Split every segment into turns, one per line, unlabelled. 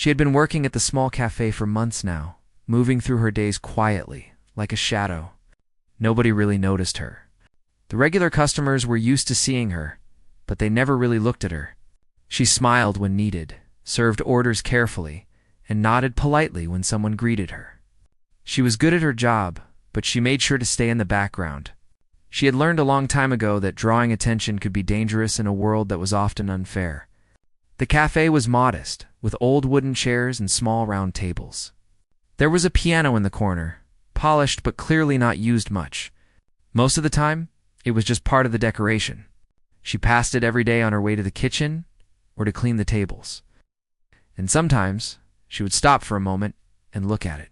She had been working at the small cafe for months now, moving through her days quietly, like a shadow. Nobody really noticed her. The regular customers were used to seeing her, but they never really looked at her. She smiled when needed, served orders carefully, and nodded politely when someone greeted her. She was good at her job, but she made sure to stay in the background. She had learned a long time ago that drawing attention could be dangerous in a world that was often unfair. The cafe was modest, with old wooden chairs and small round tables. There was a piano in the corner, polished but clearly not used much. Most of the time, it was just part of the decoration. She passed it every day on her way to the kitchen or to clean the tables. And sometimes, she would stop for a moment and look at it.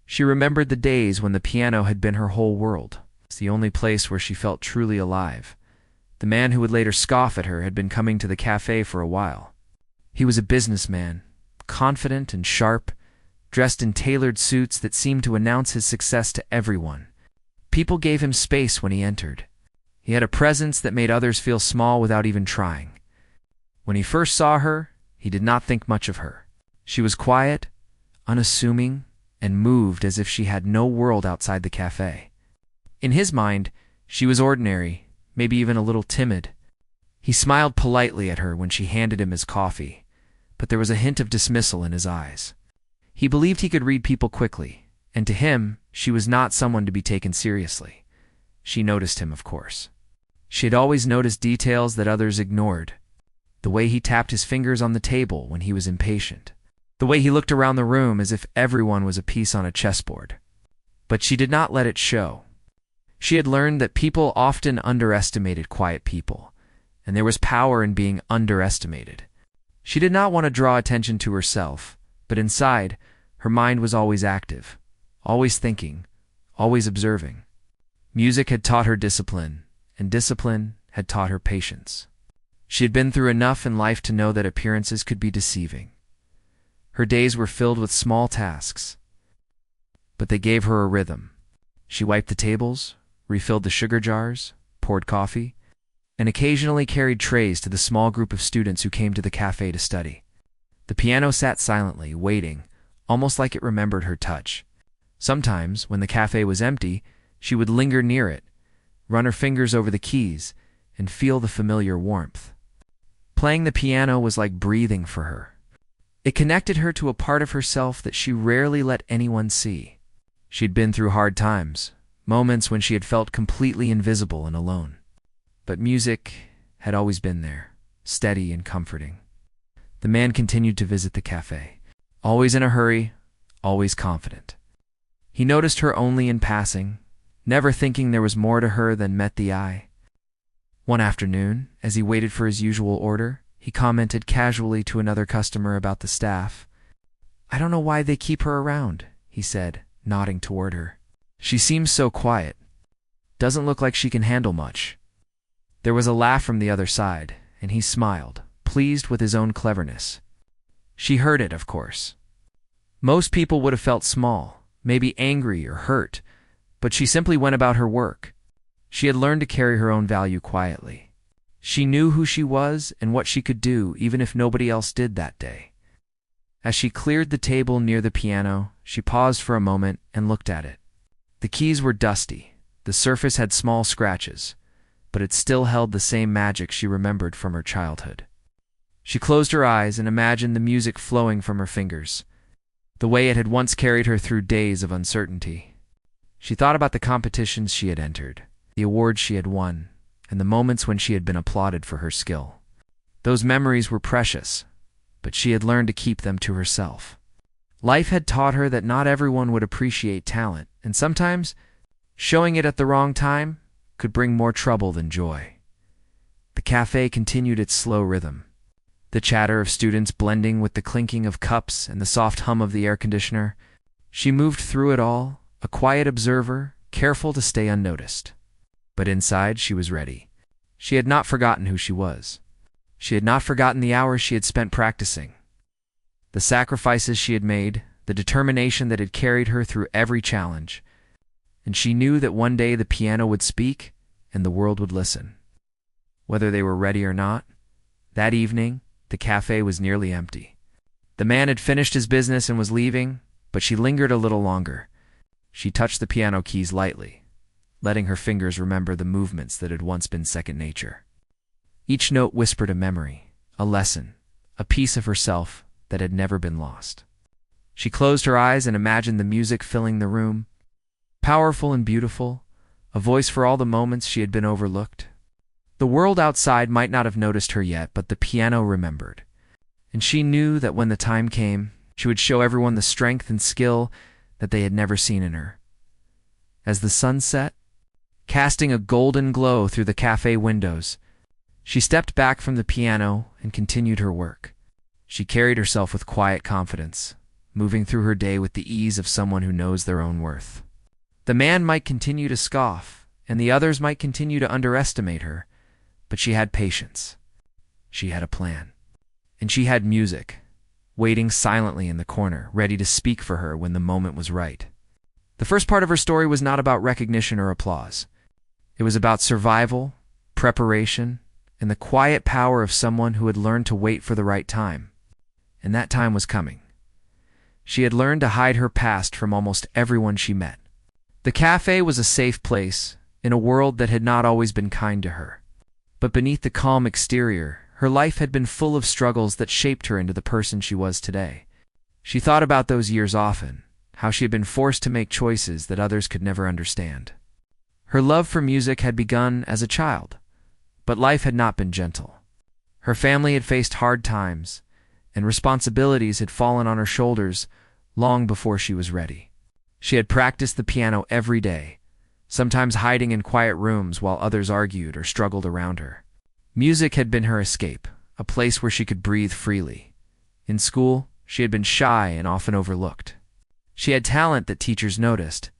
She remembered the days when the piano had been her whole world. It's the only place where she felt truly alive. The man who would later scoff at her had been coming to the cafe for a while. He was a businessman, confident and sharp, dressed in tailored suits that seemed to announce his success to everyone. People gave him space when he entered. He had a presence that made others feel small without even trying. When he first saw her, he did not think much of her. She was quiet, unassuming, and moved as if she had no world outside the cafe. In his mind, she was ordinary, maybe even a little timid. He smiled politely at her when she handed him his coffee, but there was a hint of dismissal in his eyes. He believed he could read people quickly, and to him, she was not someone to be taken seriously. She noticed him, of course. She had always noticed details that others ignored. The way he tapped his fingers on the table when he was impatient. The way he looked around the room as if everyone was a piece on a chessboard. But she did not let it show. She had learned that people often underestimated quiet people, and there was power in being underestimated. She did not want to draw attention to herself, but inside, her mind was always active, always thinking, always observing. Music had taught her discipline, and discipline had taught her patience. She had been through enough in life to know that appearances could be deceiving. Her days were filled with small tasks, but they gave her a rhythm. She wiped the tables, refilled the sugar jars, poured coffee, and occasionally carried trays to the small group of students who came to the cafe to study. The piano sat silently, waiting, almost like it remembered her touch. Sometimes, when the cafe was empty, she would linger near it, run her fingers over the keys, and feel the familiar warmth. Playing the piano was like breathing for her. It connected her to a part of herself that she rarely let anyone see. She'd been through hard times, moments when she had felt completely invisible and alone. But music had always been there, steady and comforting. The man continued to visit the cafe, always in a hurry, always confident. He noticed her only in passing, never thinking there was more to her than met the eye. One afternoon, as he waited for his usual order, he commented casually to another customer about the staff. "I don't know why they keep her around," he said, nodding toward her. "She seems so quiet. Doesn't look like she can handle much." There was a laugh from the other side, and he smiled, pleased with his own cleverness. She heard it, of course. Most people would have felt small, maybe angry or hurt, but she simply went about her work. She had learned to carry her own value quietly. She knew who she was and what she could do even if nobody else did that day. As she cleared the table near the piano, she paused for a moment and looked at it. The keys were dusty, the surface had small scratches, but it still held the same magic she remembered from her childhood. She closed her eyes and imagined the music flowing from her fingers, the way it had once carried her through days of uncertainty. She thought about the competitions she had entered, the awards she had won, and the moments when she had been applauded for her skill. Those memories were precious, but she had learned to keep them to herself. Life had taught her that not everyone would appreciate talent, and sometimes, showing it at the wrong time could bring more trouble than joy. The cafe continued its slow rhythm, the chatter of students blending with the clinking of cups and the soft hum of the air conditioner. She moved through it all, a quiet observer, careful to stay unnoticed. But inside, she was ready. She had not forgotten who she was. She had not forgotten the hours she had spent practicing, the sacrifices she had made, the determination that had carried her through every challenge. And she knew that one day the piano would speak and the world would listen. Whether they were ready or not, that evening, the cafe was nearly empty. The man had finished his business and was leaving, but she lingered a little longer. She touched the piano keys lightly, letting her fingers remember the movements that had once been second nature. Each note whispered a memory, a lesson, a piece of herself that had never been lost. She closed her eyes and imagined the music filling the room, powerful and beautiful, a voice for all the moments she had been overlooked. The world outside might not have noticed her yet, but the piano remembered. And she knew that when the time came, she would show everyone the strength and skill that they had never seen in her. As the sun set, casting a golden glow through the cafe windows, she stepped back from the piano and continued her work. She carried herself with quiet confidence, moving through her day with the ease of someone who knows their own worth. The man might continue to scoff, and the others might continue to underestimate her, but she had patience. She had a plan. And she had music, waiting silently in the corner, ready to speak for her when the moment was right. The first part of her story was not about recognition or applause. It was about survival, preparation, and the quiet power of someone who had learned to wait for the right time. And that time was coming. She had learned to hide her past from almost everyone she met. The cafe was a safe place in a world that had not always been kind to her. But beneath the calm exterior, her life had been full of struggles that shaped her into the person she was today. She thought about those years often, how she had been forced to make choices that others could never understand. Her love for music had begun as a child, but life had not been gentle. Her family had faced hard times, and responsibilities had fallen on her shoulders long before she was ready. She had practiced the piano every day, sometimes hiding in quiet rooms while others argued or struggled around her. Music had been her escape, a place where she could breathe freely. In school, she had been shy and often overlooked. She had talent that teachers noticed,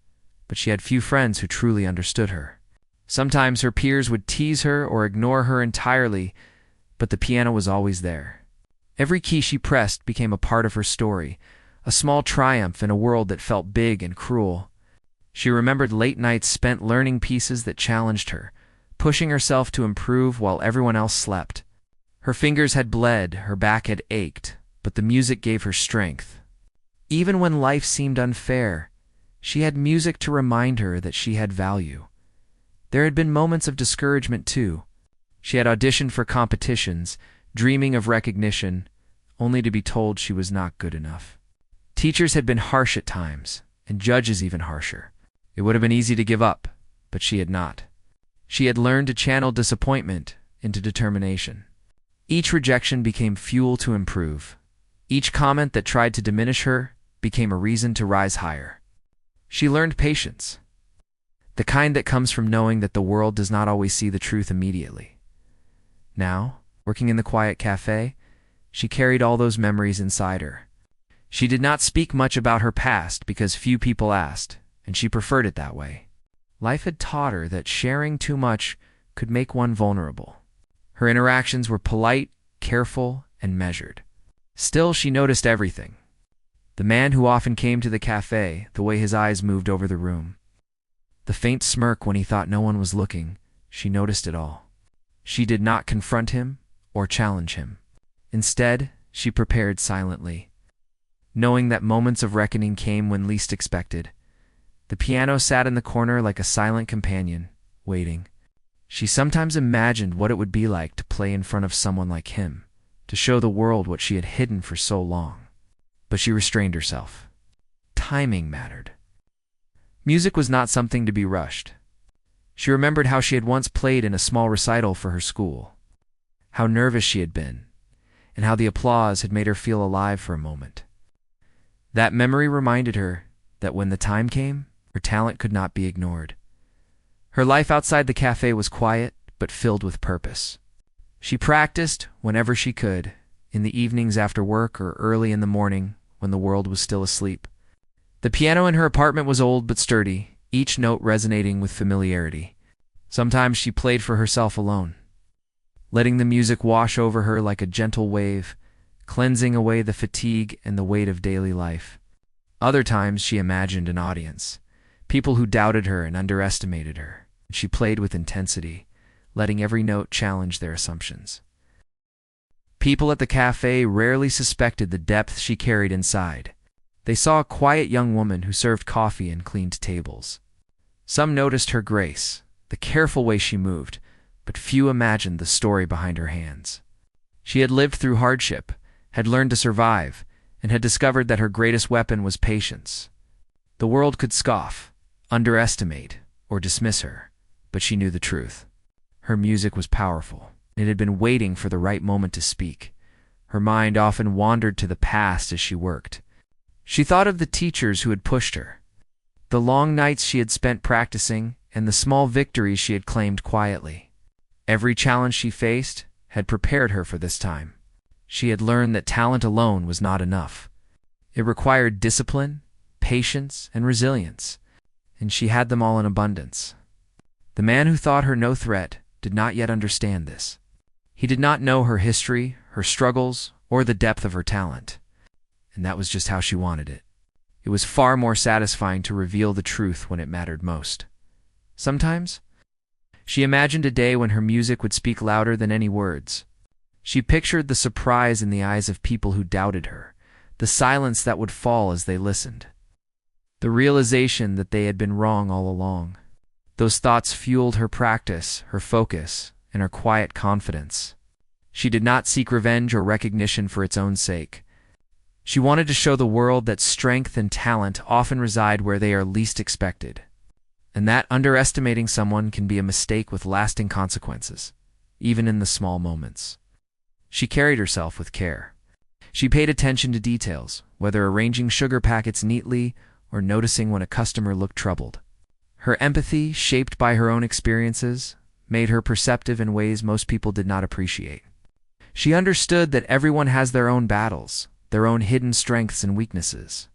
but she had few friends who truly understood her. Sometimes her peers would tease her or ignore her entirely, but the piano was always there. Every key she pressed became a part of her story, a small triumph in a world that felt big and cruel. She remembered late nights spent learning pieces that challenged her, pushing herself to improve while everyone else slept. Her fingers had bled, her back had ached, but the music gave her strength. Even when life seemed unfair, she had music to remind her that she had value. There had been moments of discouragement too. She had auditioned for competitions, dreaming of recognition, only to be told she was not good enough. Teachers had been harsh at times, and judges even harsher. It would have been easy to give up, but she had not. She had learned to channel disappointment into determination. Each rejection became fuel to improve. Each comment that tried to diminish her became a reason to rise higher. She learned patience, the kind that comes from knowing that the world does not always see the truth immediately. Now, working in the quiet cafe, she carried all those memories inside her. She did not speak much about her past because few people asked, and she preferred it that way. Life had taught her that sharing too much could make one vulnerable. Her interactions were polite, careful, and measured. Still, she noticed everything. The man who often came to the cafe, the way his eyes moved over the room. The faint smirk when he thought no one was looking, she noticed it all. She did not confront him or challenge him. Instead, she prepared silently, knowing that moments of reckoning came when least expected. The piano sat in the corner like a silent companion, waiting. She sometimes imagined what it would be like to play in front of someone like him, to show the world what she had hidden for so long. But she restrained herself. Timing mattered. Music was not something to be rushed. She remembered how she had once played in a small recital for her school, how nervous she had been, and how the applause had made her feel alive for a moment. That memory reminded her that when the time came, her talent could not be ignored. Her life outside the cafe was quiet, but filled with purpose. She practiced whenever she could, in the evenings after work or early in the morning when the world was still asleep. The piano in her apartment was old but sturdy, each note resonating with familiarity. Sometimes she played for herself alone, letting the music wash over her like a gentle wave, cleansing away the fatigue and the weight of daily life. Other times she imagined an audience, people who doubted her and underestimated her. She played with intensity, letting every note challenge their assumptions. People at the cafe rarely suspected the depth she carried inside. They saw a quiet young woman who served coffee and cleaned tables. Some noticed her grace, the careful way she moved, but few imagined the story behind her hands. She had lived through hardship, had learned to survive, and had discovered that her greatest weapon was patience. The world could scoff, underestimate, or dismiss her, but she knew the truth. Her music was powerful. It had been waiting for the right moment to speak. Her mind often wandered to the past as she worked. She thought of the teachers who had pushed her, the long nights she had spent practicing, and the small victories she had claimed quietly. Every challenge she faced had prepared her for this time. She had learned that talent alone was not enough. It required discipline, patience, and resilience, and she had them all in abundance. The man who thought her no threat did not yet understand this. He did not know her history, her struggles, or the depth of her talent. And that was just how she wanted it. It was far more satisfying to reveal the truth when it mattered most. Sometimes, she imagined a day when her music would speak louder than any words. She pictured the surprise in the eyes of people who doubted her, the silence that would fall as they listened, the realization that they had been wrong all along. Those thoughts fueled her practice, her focus, and her quiet confidence. She did not seek revenge or recognition for its own sake. She wanted to show the world that strength and talent often reside where they are least expected, and that underestimating someone can be a mistake with lasting consequences, even in the small moments. She carried herself with care. She paid attention to details, whether arranging sugar packets neatly or noticing when a customer looked troubled. Her empathy, shaped by her own experiences, made her perceptive in ways most people did not appreciate. She understood that everyone has their own battles, their own hidden strengths and weaknesses.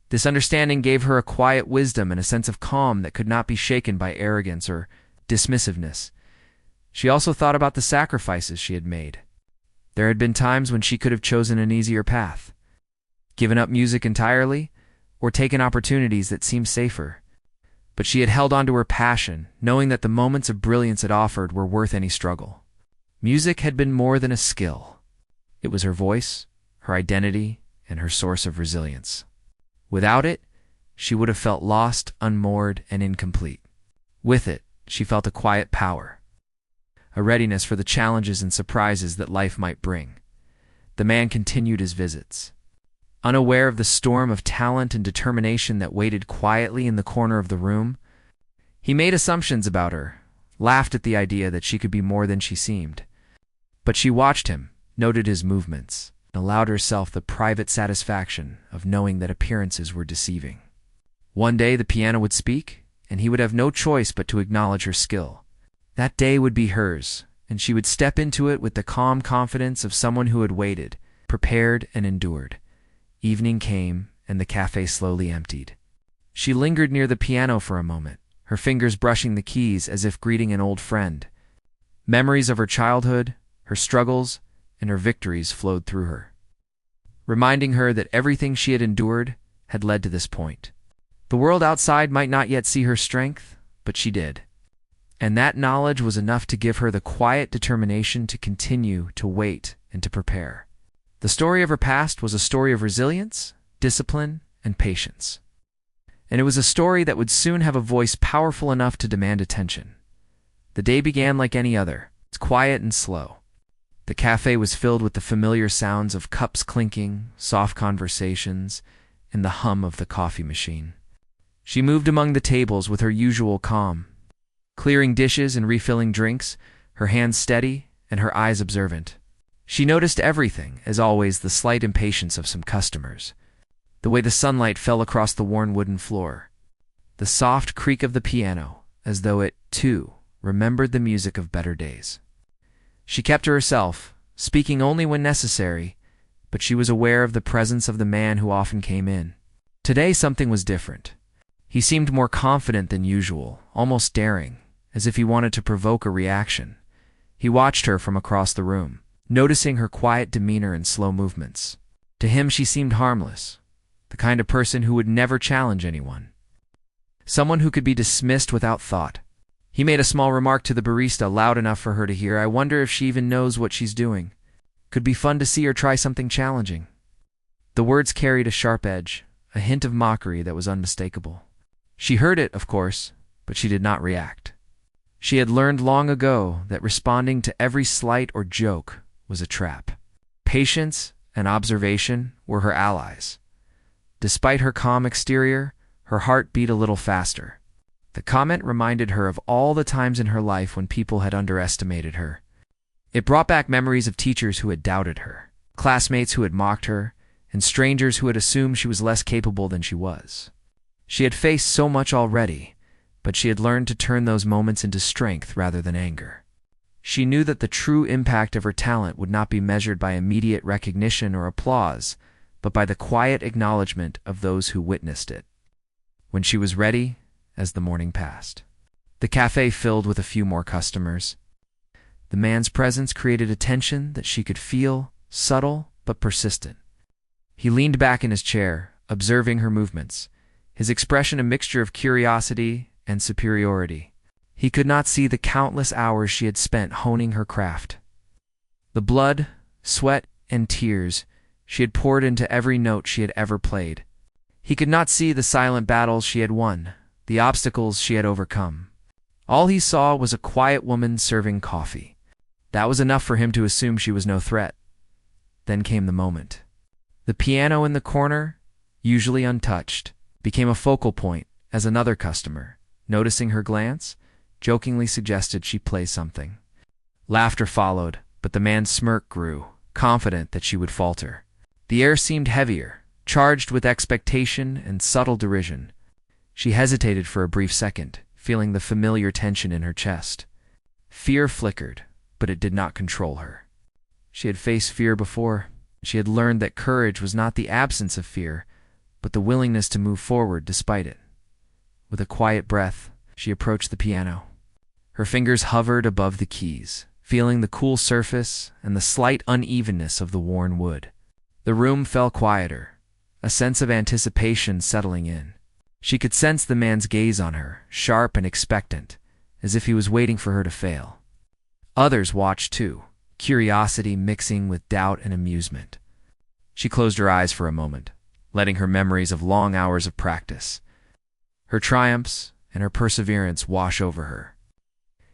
This understanding gave her a quiet wisdom and a sense of calm that could not be shaken by arrogance or dismissiveness. She also thought about the sacrifices she had made. There had been times when she could have chosen an easier path, given up music entirely, or taken opportunities that seemed safer. But she had held on to her passion, knowing that the moments of brilliance it offered were worth any struggle. Music had been more than a skill. It was her voice, her identity, and her source of resilience. Without it, she would have felt lost, unmoored, and incomplete. With it, she felt a quiet power, a readiness for the challenges and surprises that life might bring. The man continued his visits, unaware of the storm of talent and determination that waited quietly in the corner of the room. He made assumptions about her, laughed at the idea that she could be more than she seemed. But she watched him, noted his movements, and allowed herself the private satisfaction of knowing that appearances were deceiving. One day the piano would speak, and he would have no choice but to acknowledge her skill. That day would be hers, and she would step into it with the calm confidence of someone who had waited, prepared, and endured. Evening came, and the cafe slowly emptied. She lingered near the piano for a moment, her fingers brushing the keys as if greeting an old friend. Memories of her childhood, her struggles, and her victories flowed through her, reminding her that everything she had endured had led to this point. The world outside might not yet see her strength, but she did. And that knowledge was enough to give her the quiet determination to continue, to wait, and to prepare. The story of her past was a story of resilience, discipline, and patience. And it was a story that would soon have a voice powerful enough to demand attention. The day began like any other. It's quiet and slow. The cafe was filled with the familiar sounds of cups clinking, soft conversations, and the hum of the coffee machine. She moved among the tables with her usual calm, clearing dishes and refilling drinks, her hands steady and her eyes observant. She noticed everything, as always the slight impatience of some customers, the way the sunlight fell across the worn wooden floor, the soft creak of the piano, as though it, too, remembered the music of better days. She kept to herself, speaking only when necessary, but she was aware of the presence of the man who often came in. Today something was different. He seemed more confident than usual, almost daring, as if he wanted to provoke a reaction. He watched her from across the room, noticing her quiet demeanor and slow movements. To him she seemed harmless, the kind of person who would never challenge anyone. Someone who could be dismissed without thought. He made a small remark to the barista loud enough for her to hear. "I wonder if she even knows what she's doing." Could be fun to see her try something challenging. The words carried a sharp edge, a hint of mockery that was unmistakable. She heard it, of course, but she did not react. She had learned long ago that responding to every slight or joke was a trap. Patience and observation were her allies. Despite her calm exterior, her heart beat a little faster. The comment reminded her of all the times in her life when people had underestimated her. It brought back memories of teachers who had doubted her, classmates who had mocked her, and strangers who had assumed she was less capable than she was. She had faced so much already, but she had learned to turn those moments into strength rather than anger. She knew that the true impact of her talent would not be measured by immediate recognition or applause, but by the quiet acknowledgement of those who witnessed it. When she was ready, as the morning passed, the cafe filled with a few more customers. The man's presence created a tension that she could feel, subtle but persistent. He leaned back in his chair, observing her movements, his expression a mixture of curiosity and superiority. He could not see the countless hours she had spent honing her craft. The blood, sweat, and tears she had poured into every note she had ever played. He could not see the silent battles she had won, the obstacles she had overcome. All he saw was a quiet woman serving coffee. That was enough for him to assume she was no threat. Then came the moment. The piano in the corner, usually untouched, became a focal point as another customer, noticing her glance, jokingly suggested she play something. Laughter followed, but the man's smirk grew, confident that she would falter. The air seemed heavier, charged with expectation and subtle derision. She hesitated for a brief second, feeling the familiar tension in her chest. Fear flickered, but it did not control her. She had faced fear before. She had learned that courage was not the absence of fear, but the willingness to move forward despite it. With a quiet breath, she approached the piano. Her fingers hovered above the keys, feeling the cool surface and the slight unevenness of the worn wood. The room fell quieter, a sense of anticipation settling in. She could sense the man's gaze on her, sharp and expectant, as if he was waiting for her to fail. Others watched too, curiosity mixing with doubt and amusement. She closed her eyes for a moment, letting her memories of long hours of practice, her triumphs, and her perseverance wash over her.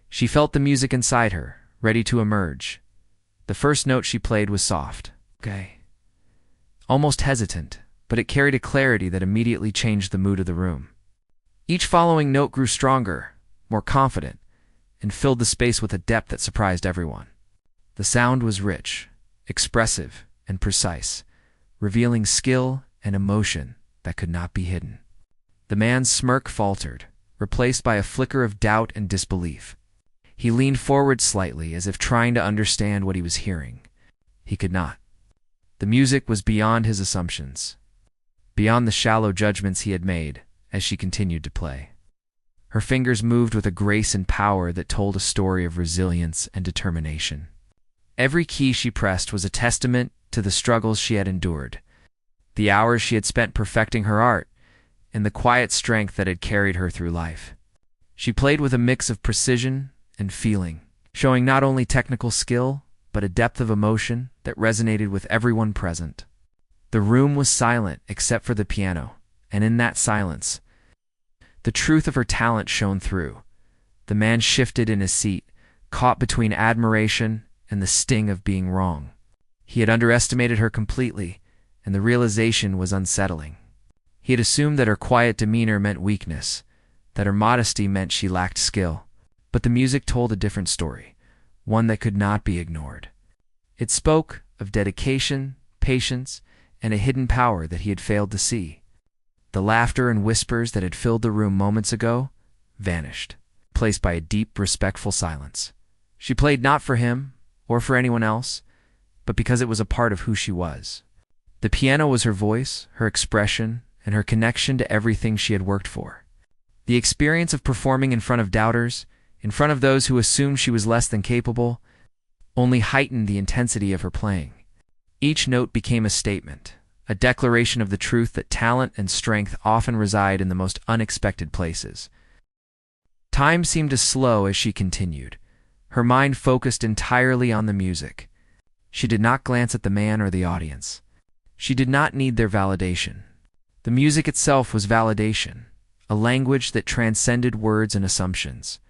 She felt the music inside her, ready to emerge. The first note she played was soft, okay, almost hesitant, but it carried a clarity that immediately changed the mood of the room. Each following note grew stronger, more confident, and filled the space with a depth that surprised everyone. The sound was rich, expressive, and precise, revealing skill and emotion that could not be hidden. The man's smirk faltered, replaced by a flicker of doubt and disbelief. He leaned forward slightly as if trying to understand what he was hearing. He could not. The music was beyond his assumptions, beyond the shallow judgments he had made as she continued to play. Her fingers moved with a grace and power that told a story of resilience and determination. Every key she pressed was a testament to the struggles she had endured, the hours she had spent perfecting her art, and the quiet strength that had carried her through life. She played with a mix of precision and feeling, showing not only technical skill, but a depth of emotion that resonated with everyone present. The room was silent except for the piano, and in that silence, the truth of her talent shone through. The man shifted in his seat, caught between admiration and the sting of being wrong. He had underestimated her completely, and the realization was unsettling. He had assumed that her quiet demeanor meant weakness, that her modesty meant she lacked skill. But the music told a different story, one that could not be ignored. It spoke of dedication, patience, and a hidden power that he had failed to see. The laughter and whispers that had filled the room moments ago vanished, replaced by a deep, respectful silence. She played not for him or for anyone else, but because it was a part of who she was. The piano was her voice, her expression, and her connection to everything she had worked for. The experience of performing in front of doubters, in front of those who assumed she was less than capable, only heightened the intensity of her playing. Each note became a statement, a declaration of the truth that talent and strength often reside in the most unexpected places. Time seemed to slow as she continued, her mind focused entirely on the music. She did not glance at the man or the audience. She did not need their validation. The music itself was validation, a language that transcended words and assumptions.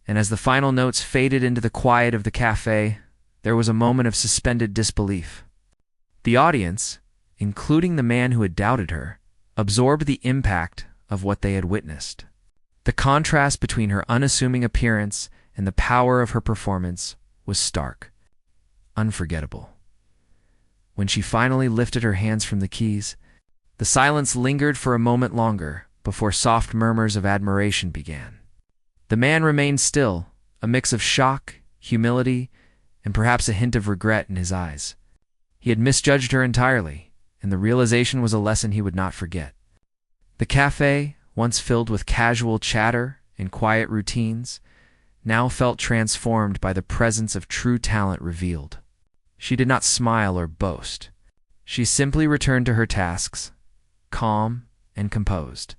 And as the final notes faded into the quiet of the cafe, there was a moment of suspended disbelief. The audience, including the man who had doubted her, absorbed the impact of what they had witnessed. The contrast between her unassuming appearance and the power of her performance was stark, unforgettable. When she finally lifted her hands from the keys, the silence lingered for a moment longer before soft murmurs of admiration began. The man remained still, a mix of shock, humility, and perhaps a hint of regret in his eyes. He had misjudged her entirely, and the realization was a lesson he would not forget. The cafe, once filled with casual chatter and quiet routines, now felt transformed by the presence of true talent revealed. She did not smile or boast. She simply returned to her tasks, calm and composed,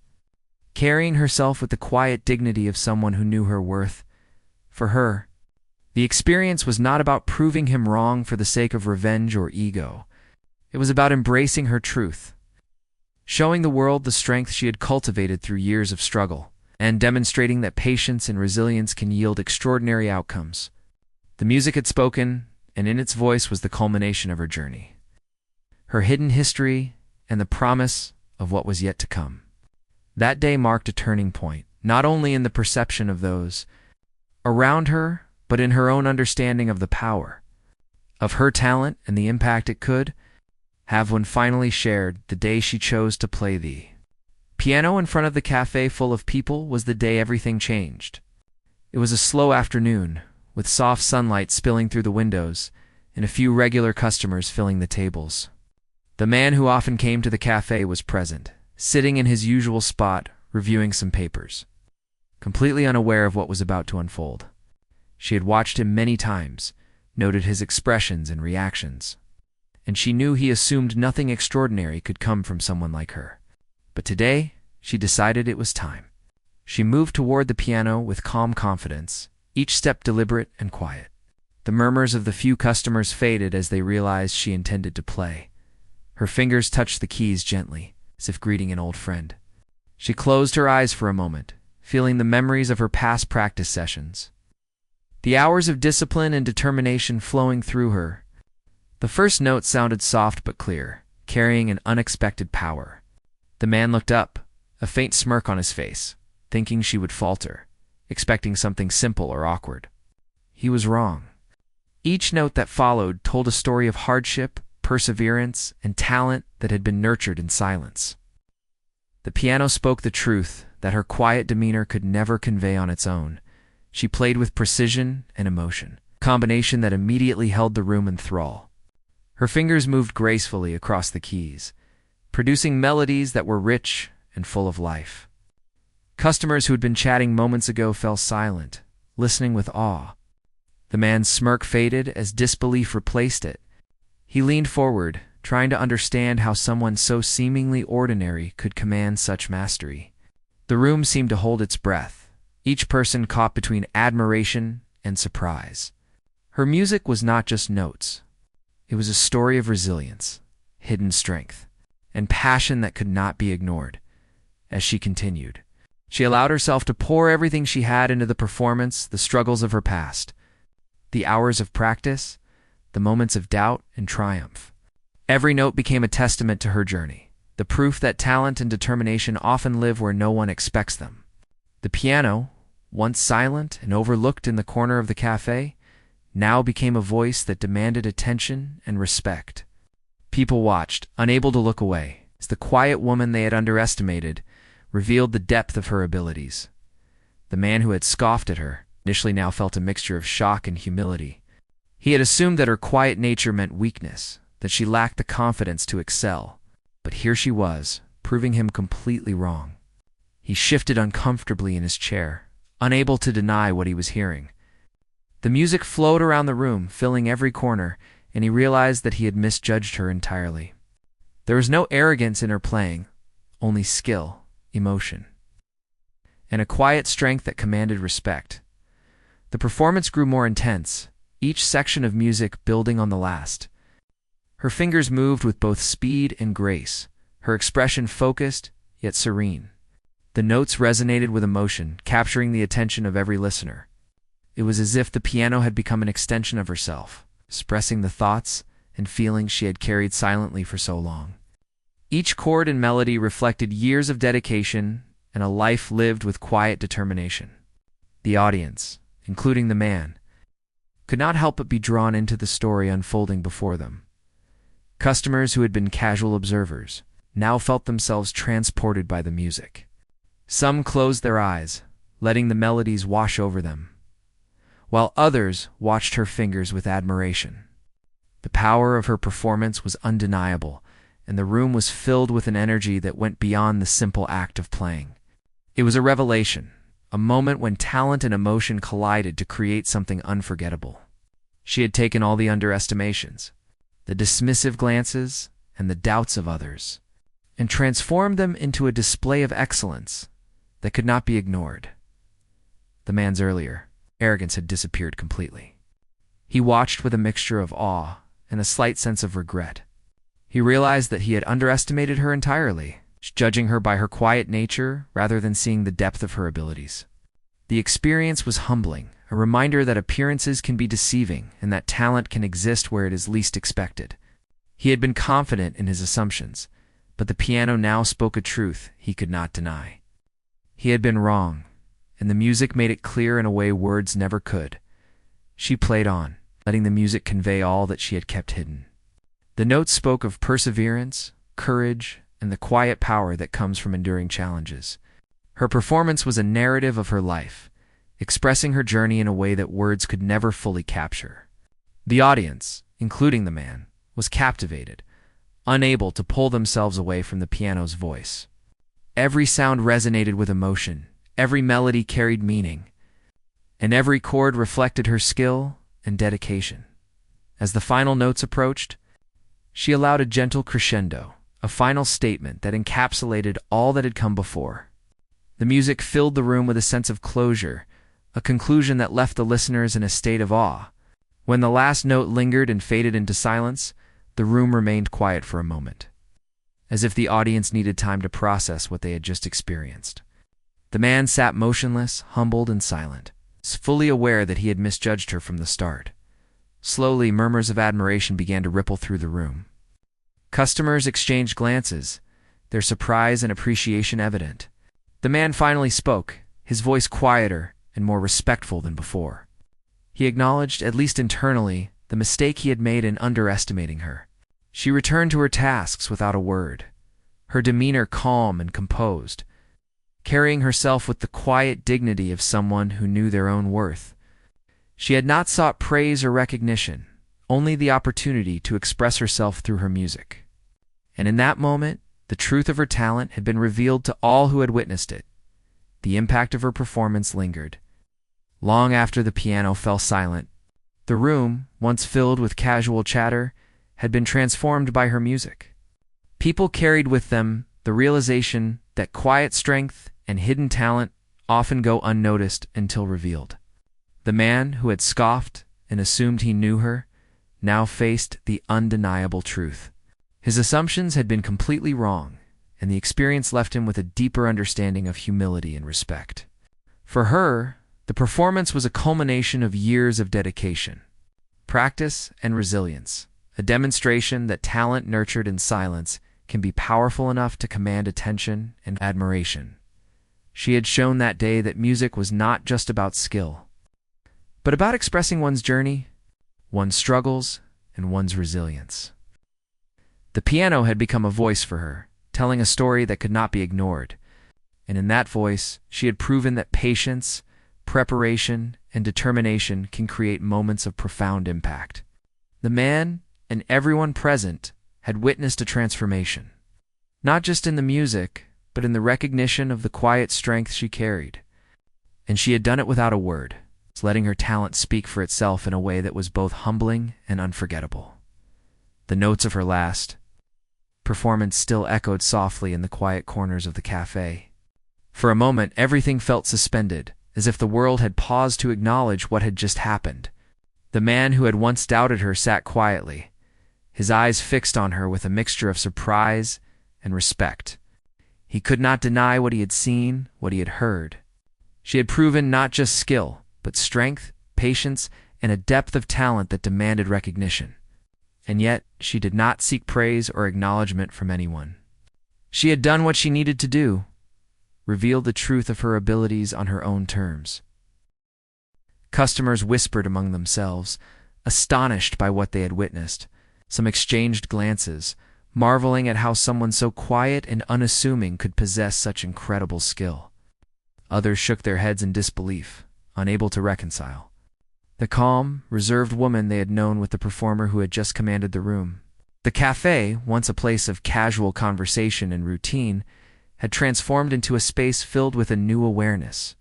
carrying herself with the quiet dignity of someone who knew her worth. For her, the experience was not about proving him wrong for the sake of revenge or ego. It was about embracing her truth, showing the world the strength she had cultivated through years of struggle, and demonstrating that patience and resilience can yield extraordinary outcomes. The music had spoken, and in its voice was the culmination of her journey, her hidden history, and the promise of what was yet to come. That day marked a turning point, not only in the perception of those around her, but in her own understanding of the power of her talent and the impact it could have when finally shared. The day she chose to play the piano in front of the cafe full of people was the day everything changed. It was a slow afternoon, with soft sunlight spilling through the windows and a few regular customers filling the tables. The man who often came to the cafe was present, sitting in his usual spot, reviewing some papers, completely unaware of what was about to unfold. She had watched him many times, noted his expressions and reactions, and she knew he assumed nothing extraordinary could come from someone like her. But today, she decided it was time. She moved toward the piano with calm confidence, each step deliberate and quiet. The murmurs of the few customers faded as they realized she intended to play. Her fingers touched the keys gently, as if greeting an old friend. She closed her eyes for a moment, feeling the memories of her past practice sessions, the hours of discipline and determination flowing through her. The first note sounded soft but clear, carrying an unexpected power. The man looked up, a faint smirk on his face, thinking she would falter, expecting something simple or awkward. He was wrong. Each note that followed told a story of hardship, perseverance, and talent that had been nurtured in silence. The piano spoke the truth that her quiet demeanor could never convey on its own. She played with precision and emotion, a combination that immediately held the room in thrall. Her fingers moved gracefully across the keys, producing melodies that were rich and full of life. Customers who had been chatting moments ago fell silent, listening with awe. The man's smirk faded as disbelief replaced it. He leaned forward, trying to understand how someone so seemingly ordinary could command such mastery. The room seemed to hold its breath, each person caught between admiration and surprise. Her music was not just notes. It was a story of resilience, hidden strength, and passion that could not be ignored. As she continued, she allowed herself to pour everything she had into the performance, the struggles of her past, the hours of practice, the moments of doubt and triumph. Every note became a testament to her journey, the proof that talent and determination often live where no one expects them. The piano, once silent and overlooked in the corner of the cafe, now became a voice that demanded attention and respect. People watched, unable to look away, as the quiet woman they had underestimated revealed the depth of her abilities. The man who had scoffed at her initially now felt a mixture of shock and humility. He had assumed that her quiet nature meant weakness, that she lacked the confidence to excel. But here she was, proving him completely wrong. He shifted uncomfortably in his chair, unable to deny what he was hearing. The music flowed around the room, filling every corner, and he realized that he had misjudged her entirely. There was no arrogance in her playing, only skill, emotion, and a quiet strength that commanded respect. The performance grew more intense, each section of music building on the last. Her fingers moved with both speed and grace, her expression focused yet serene. The notes resonated with emotion, capturing the attention of every listener. It was as if the piano had become an extension of herself, expressing the thoughts and feelings she had carried silently for so long. Each chord and melody reflected years of dedication and a life lived with quiet determination. The audience, including the man, could not help but be drawn into the story unfolding before them. Customers who had been casual observers now felt themselves transported by the music. Some closed their eyes, letting the melodies wash over them, while others watched her fingers with admiration. The power of her performance was undeniable, and the room was filled with an energy that went beyond the simple act of playing. It was a revelation, a moment when talent and emotion collided to create something unforgettable. She had taken all the underestimations, the dismissive glances, and the doubts of others, and transformed them into a display of excellence that could not be ignored. The man's earlier arrogance had disappeared completely. He watched with a mixture of awe and a slight sense of regret. He realized that he had underestimated her entirely, judging her by her quiet nature rather than seeing the depth of her abilities. The experience was humbling, a reminder that appearances can be deceiving and that talent can exist where it is least expected. He had been confident in his assumptions, but the piano now spoke a truth he could not deny. He had been wrong, and the music made it clear in a way words never could. She played on, letting the music convey all that she had kept hidden. The notes spoke of perseverance, courage, and the quiet power that comes from enduring challenges. Her performance was a narrative of her life, expressing her journey in a way that words could never fully capture. The audience, including the man, was captivated, unable to pull themselves away from the piano's voice. Every sound resonated with emotion, every melody carried meaning, and every chord reflected her skill and dedication. As the final notes approached, she allowed a gentle crescendo, a final statement that encapsulated all that had come before. The music filled the room with a sense of closure, a conclusion that left the listeners in a state of awe. When the last note lingered and faded into silence, the room remained quiet for a moment, as if the audience needed time to process what they had just experienced. The man sat motionless, humbled, and silent, fully aware that he had misjudged her from the start. Slowly, murmurs of admiration began to ripple through the room. Customers exchanged glances, their surprise and appreciation evident. The man finally spoke, his voice quieter and more respectful than before. He acknowledged, at least internally, the mistake he had made in underestimating her. She returned to her tasks without a word, her demeanor calm and composed, carrying herself with the quiet dignity of someone who knew their own worth. She had not sought praise or recognition, only the opportunity to express herself through her music. And in that moment, the truth of her talent had been revealed to all who had witnessed it. The impact of her performance lingered. Long after the piano fell silent, the room, once filled with casual chatter, had been transformed by her music. People carried with them the realization that quiet strength and hidden talent often go unnoticed until revealed. The man who had scoffed and assumed he knew her now faced the undeniable truth. His assumptions had been completely wrong, and the experience left him with a deeper understanding of humility and respect. For her, the performance was a culmination of years of dedication, practice, and resilience, a demonstration that talent nurtured in silence can be powerful enough to command attention and admiration. She had shown that day that music was not just about skill, but about expressing one's journey, one's struggles, and one's resilience. The piano had become a voice for her, telling a story that could not be ignored, and in that voice, she had proven that patience, preparation, and determination can create moments of profound impact. The man and everyone present had witnessed a transformation, not just in the music, but in the recognition of the quiet strength she carried. And she had done it without a word, letting her talent speak for itself in a way that was both humbling and unforgettable. The notes of her last performance still echoed softly in the quiet corners of the cafe. For a moment, everything felt suspended, as if the world had paused to acknowledge what had just happened. The man who had once doubted her sat quietly, his eyes fixed on her with a mixture of surprise and respect. He could not deny what he had seen, what he had heard. She had proven not just skill, but strength, patience, and a depth of talent that demanded recognition. And yet, she did not seek praise or acknowledgement from anyone. She had done what she needed to do, revealed the truth of her abilities on her own terms. Customers whispered among themselves, astonished by what they had witnessed. Some exchanged glances, marveling at how someone so quiet and unassuming could possess such incredible skill. Others shook their heads in disbelief, unable to reconcile. The calm, reserved woman they had known with the performer who had just commanded the room. The cafe, once a place of casual conversation and routine, had transformed into a space filled with a new awareness.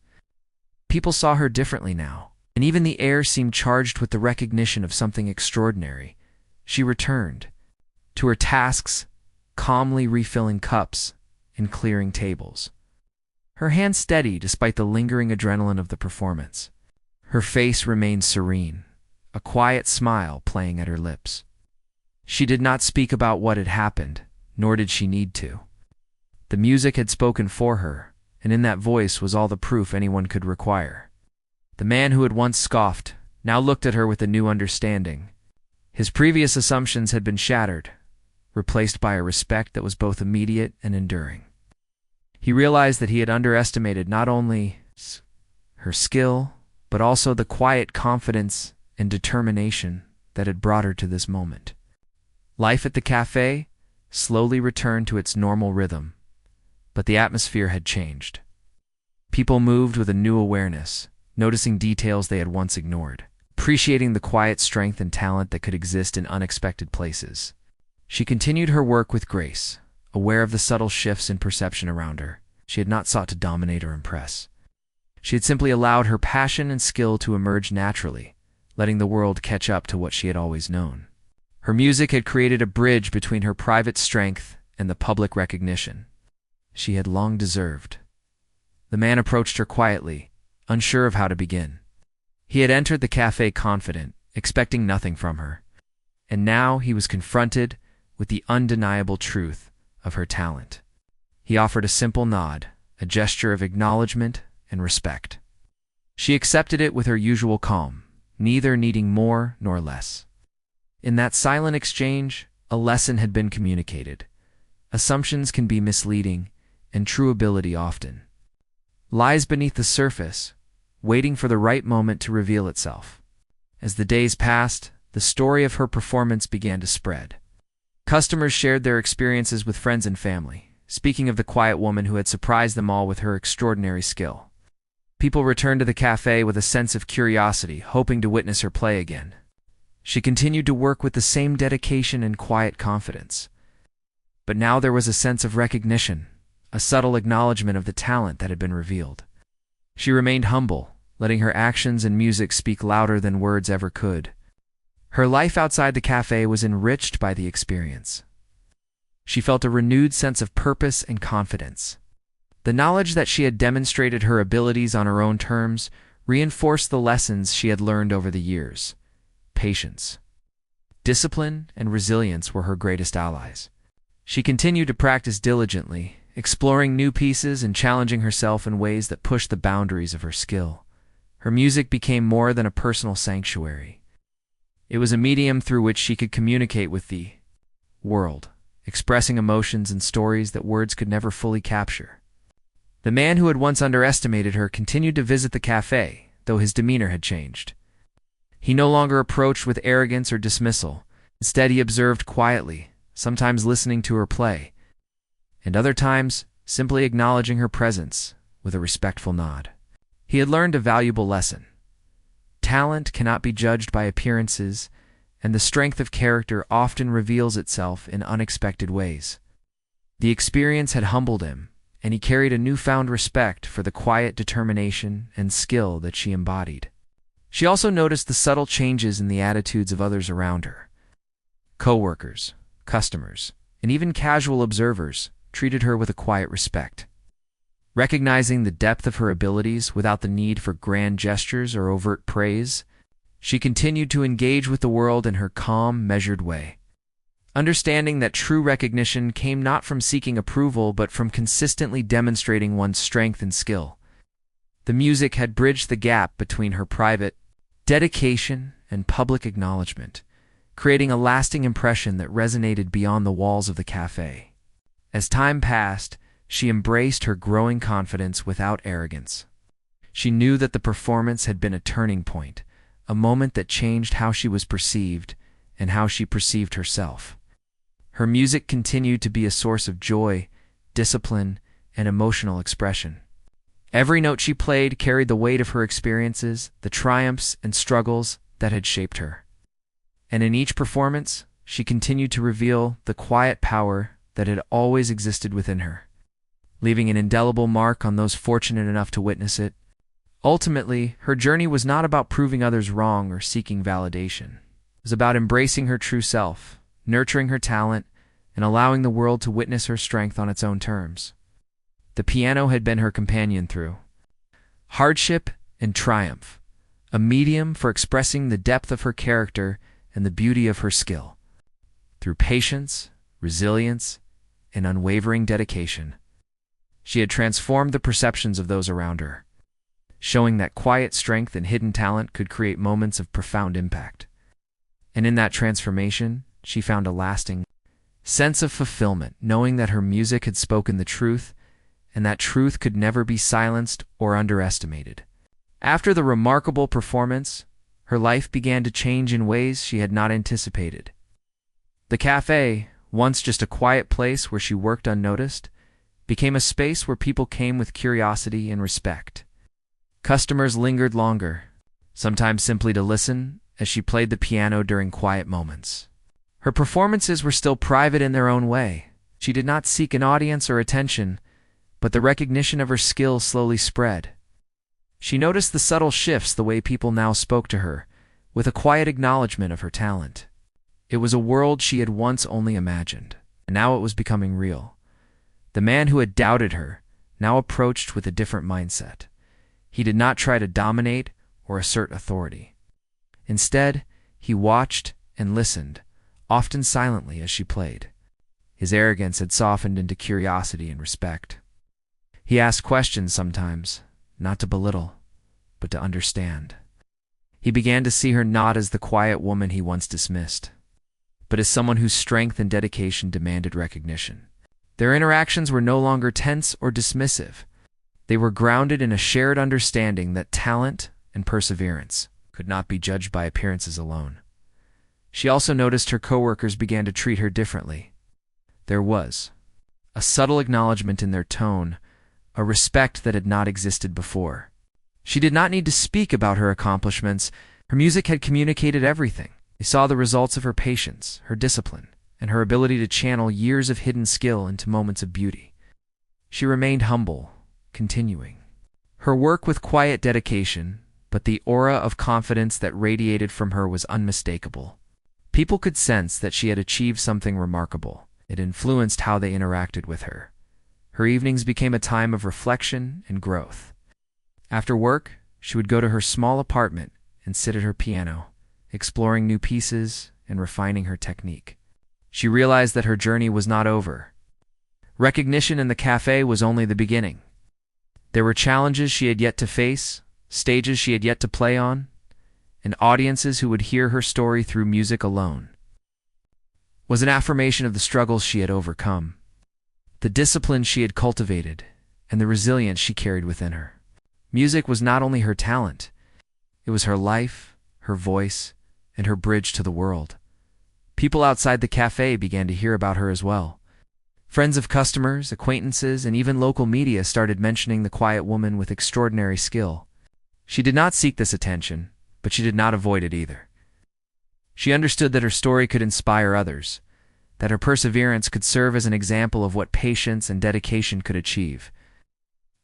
People saw her differently now, and even the air seemed charged with the recognition of something extraordinary. She returned to her tasks, calmly refilling cups and clearing tables. Her hand steady despite the lingering adrenaline of the performance. Her face remained serene, a quiet smile playing at her lips. She did not speak about what had happened, nor did she need to. The music had spoken for her, and in that voice was all the proof anyone could require. The man who had once scoffed now looked at her with a new understanding. His previous assumptions had been shattered, replaced by a respect that was both immediate and enduring. He realized that he had underestimated not only her skill, but also the quiet confidence and determination that had brought her to this moment. Life at the cafe slowly returned to its normal rhythm, but the atmosphere had changed. People moved with a new awareness, noticing details they had once ignored, appreciating the quiet strength and talent that could exist in unexpected places. She continued her work with grace, aware of the subtle shifts in perception around her. She had not sought to dominate or impress. She had simply allowed her passion and skill to emerge naturally, letting the world catch up to what she had always known. Her music had created a bridge between her private strength and the public recognition she had long deserved. The man approached her quietly, unsure of how to begin. He had entered the cafe confident, expecting nothing from her, and now he was confronted with the undeniable truth of her talent. He offered a simple nod, a gesture of acknowledgement and respect. She accepted it with her usual calm, neither needing more nor less. In that silent exchange, a lesson had been communicated. Assumptions can be misleading, and true ability often lies beneath the surface, waiting for the right moment to reveal itself. As the days passed, the story of her performance began to spread. Customers shared their experiences with friends and family, speaking of the quiet woman who had surprised them all with her extraordinary skill. People returned to the cafe with a sense of curiosity, hoping to witness her play again. She continued to work with the same dedication and quiet confidence. But now there was a sense of recognition, a subtle acknowledgement of the talent that had been revealed. She remained humble, letting her actions and music speak louder than words ever could. Her life outside the cafe was enriched by the experience. She felt a renewed sense of purpose and confidence. The knowledge that she had demonstrated her abilities on her own terms reinforced the lessons she had learned over the years. Patience, discipline, and resilience were her greatest allies. She continued to practice diligently, exploring new pieces and challenging herself in ways that pushed the boundaries of her skill. Her music became more than a personal sanctuary. It was a medium through which she could communicate with the world, expressing emotions and stories that words could never fully capture. The man who had once underestimated her continued to visit the cafe, though his demeanor had changed. He no longer approached with arrogance or dismissal. Instead, he observed quietly, sometimes listening to her play, and other times simply acknowledging her presence with a respectful nod. He had learned a valuable lesson. Talent cannot be judged by appearances, and the strength of character often reveals itself in unexpected ways. The experience had humbled him, and he carried a newfound respect for the quiet determination and skill that she embodied. She also noticed the subtle changes in the attitudes of others around her. Co-workers, customers, and even casual observers treated her with a quiet respect. Recognizing the depth of her abilities without the need for grand gestures or overt praise, She continued to engage with the world in her calm, measured way, understanding that true recognition came not from seeking approval but from consistently demonstrating one's strength and skill. The music had bridged the gap between her private dedication and public acknowledgement, creating a lasting impression that resonated beyond the walls of the cafe. As time passed, she embraced her growing confidence without arrogance. She knew that the performance had been a turning point, a moment that changed how she was perceived and how she perceived herself. Her music continued to be a source of joy, discipline, and emotional expression. Every note she played carried the weight of her experiences, the triumphs and struggles that had shaped her. And in each performance, she continued to reveal the quiet power that had always existed within her, leaving an indelible mark on those fortunate enough to witness it. Ultimately, her journey was not about proving others wrong or seeking validation. It was about embracing her true self, nurturing her talent, and allowing the world to witness her strength on its own terms. The piano had been her companion through hardship and triumph, a medium for expressing the depth of her character and the beauty of her skill. Through patience, resilience, and unwavering dedication, she had transformed the perceptions of those around her, showing that quiet strength and hidden talent could create moments of profound impact. And in that transformation, she found a lasting sense of fulfillment, knowing that her music had spoken the truth, and that truth could never be silenced or underestimated. After the remarkable performance, her life began to change in ways she had not anticipated. The cafe, once just a quiet place where she worked unnoticed, became a space where people came with curiosity and respect. Customers lingered longer, sometimes simply to listen as she played the piano during quiet moments. Her performances were still private in their own way. She did not seek an audience or attention, but the recognition of her skill slowly spread. She noticed the subtle shifts, the way people now spoke to her, with a quiet acknowledgement of her talent. It was a world she had once only imagined, and now it was becoming real. The man who had doubted her now approached with a different mindset. He did not try to dominate or assert authority. Instead, he watched and listened, often silently as she played. His arrogance had softened into curiosity and respect. He asked questions sometimes, not to belittle, but to understand. He began to see her not as the quiet woman he once dismissed, but as someone whose strength and dedication demanded recognition. Their interactions were no longer tense or dismissive. They were grounded in a shared understanding that talent and perseverance could not be judged by appearances alone. She also noticed her coworkers began to treat her differently. There was a subtle acknowledgement in their tone, a respect that had not existed before. She did not need to speak about her accomplishments. Her music had communicated everything. They saw the results of her patience, her discipline, and her ability to channel years of hidden skill into moments of beauty. She remained humble, continuing her work with quiet dedication, but the aura of confidence that radiated from her was unmistakable. People could sense that she had achieved something remarkable. It influenced how they interacted with her. Her evenings became a time of reflection and growth. After work, she would go to her small apartment and sit at her piano, exploring new pieces and refining her technique. She realized that her journey was not over. Recognition in the cafe was only the beginning. There were challenges she had yet to face, stages she had yet to play on, and audiences who would hear her story through music alone. It was an affirmation of the struggles she had overcome, the discipline she had cultivated, and the resilience she carried within her. Music was not only her talent, it was her life, her voice, and her bridge to the world. People outside the cafe began to hear about her as well. Friends of customers, acquaintances, and even local media started mentioning the quiet woman with extraordinary skill. She did not seek this attention, but she did not avoid it either. She understood that her story could inspire others, that her perseverance could serve as an example of what patience and dedication could achieve.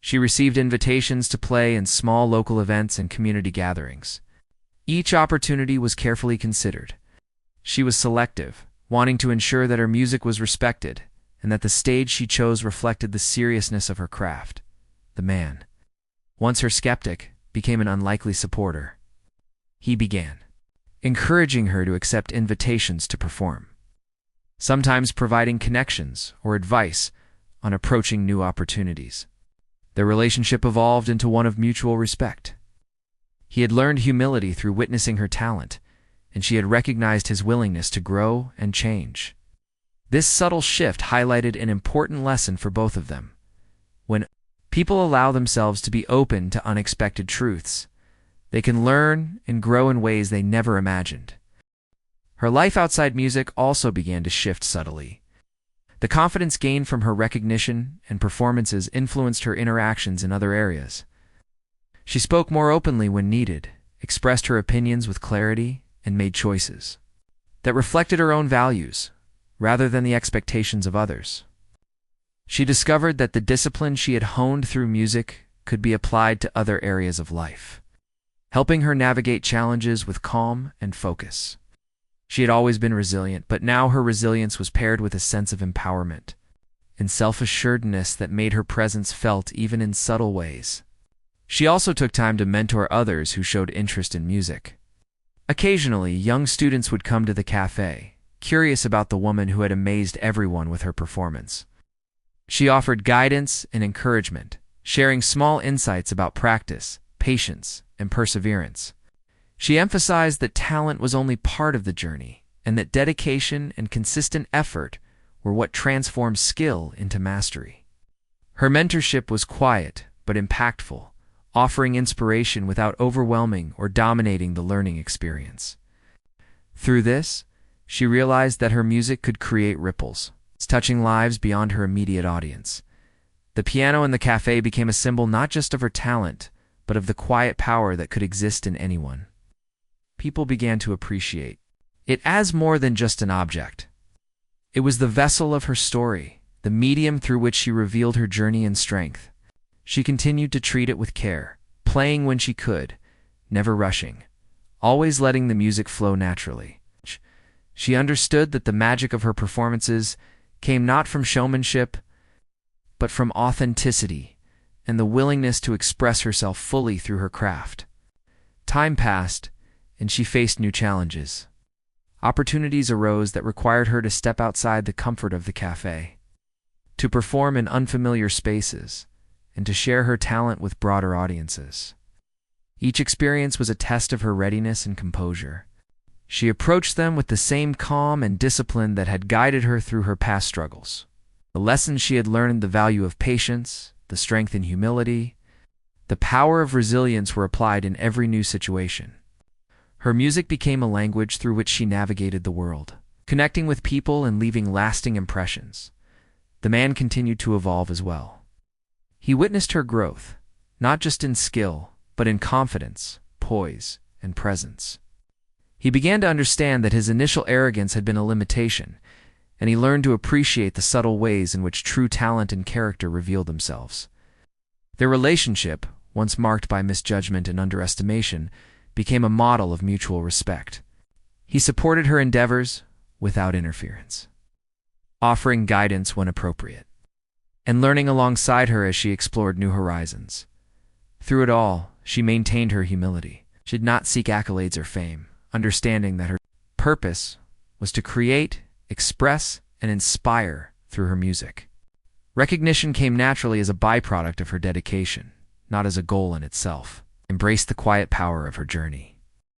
She received invitations to play in small local events and community gatherings. Each opportunity was carefully considered. She was selective, wanting to ensure that her music was respected and that the stage she chose reflected the seriousness of her craft. The man, once her skeptic, became an unlikely supporter. He began encouraging her to accept invitations to perform, sometimes providing connections or advice on approaching new opportunities. Their relationship evolved into one of mutual respect. He had learned humility through witnessing her talent, and she had recognized his willingness to grow and change. This subtle shift highlighted an important lesson for both of them. When people allow themselves to be open to unexpected truths, they can learn and grow in ways they never imagined. Her life outside music also began to shift subtly. The confidence gained from her recognition and performances influenced her interactions in other areas. She spoke more openly when needed, expressed her opinions with clarity, and made choices that reflected her own values, rather than the expectations of others. She discovered that the discipline she had honed through music could be applied to other areas of life, helping her navigate challenges with calm and focus. She had always been resilient, but now her resilience was paired with a sense of empowerment and self-assuredness that made her presence felt even in subtle ways. She also took time to mentor others who showed interest in music. Occasionally, young students would come to the cafe, curious about the woman who had amazed everyone with her performance. She offered guidance and encouragement, sharing small insights about practice, patience, and perseverance. She emphasized that talent was only part of the journey, and that dedication and consistent effort were what transformed skill into mastery. Her mentorship was quiet but impactful, offering inspiration without overwhelming or dominating the learning experience. Through this, she realized that her music could create ripples, touching lives beyond her immediate audience. The piano in the cafe became a symbol not just of her talent, but of the quiet power that could exist in anyone. People began to appreciate it as more than just an object. It was the vessel of her story, the medium through which she revealed her journey and strength. She continued to treat it with care, playing when she could, never rushing, always letting the music flow naturally. She understood that the magic of her performances came not from showmanship, but from authenticity and the willingness to express herself fully through her craft. Time passed, and she faced new challenges. Opportunities arose that required her to step outside the comfort of the cafe, to perform in unfamiliar spaces, and to share her talent with broader audiences. Each experience was a test of her readiness and composure. She approached them with the same calm and discipline that had guided her through her past struggles. The lessons she had learned, the value of patience, the strength in humility, the power of resilience were applied in every new situation. Her music became a language through which she navigated the world, connecting with people and leaving lasting impressions. The man continued to evolve as well. He witnessed her growth, not just in skill, but in confidence, poise, and presence. He began to understand that his initial arrogance had been a limitation, and he learned to appreciate the subtle ways in which true talent and character revealed themselves. Their relationship, once marked by misjudgment and underestimation, became a model of mutual respect. He supported her endeavors without interference, offering guidance when appropriate, and learning alongside her as she explored new horizons. Through it all, she maintained her humility. She did not seek accolades or fame, understanding that her purpose was to create, express, and inspire through her music. Recognition came naturally as a byproduct of her dedication, not as a goal in itself. Embraced the quiet power of her journey.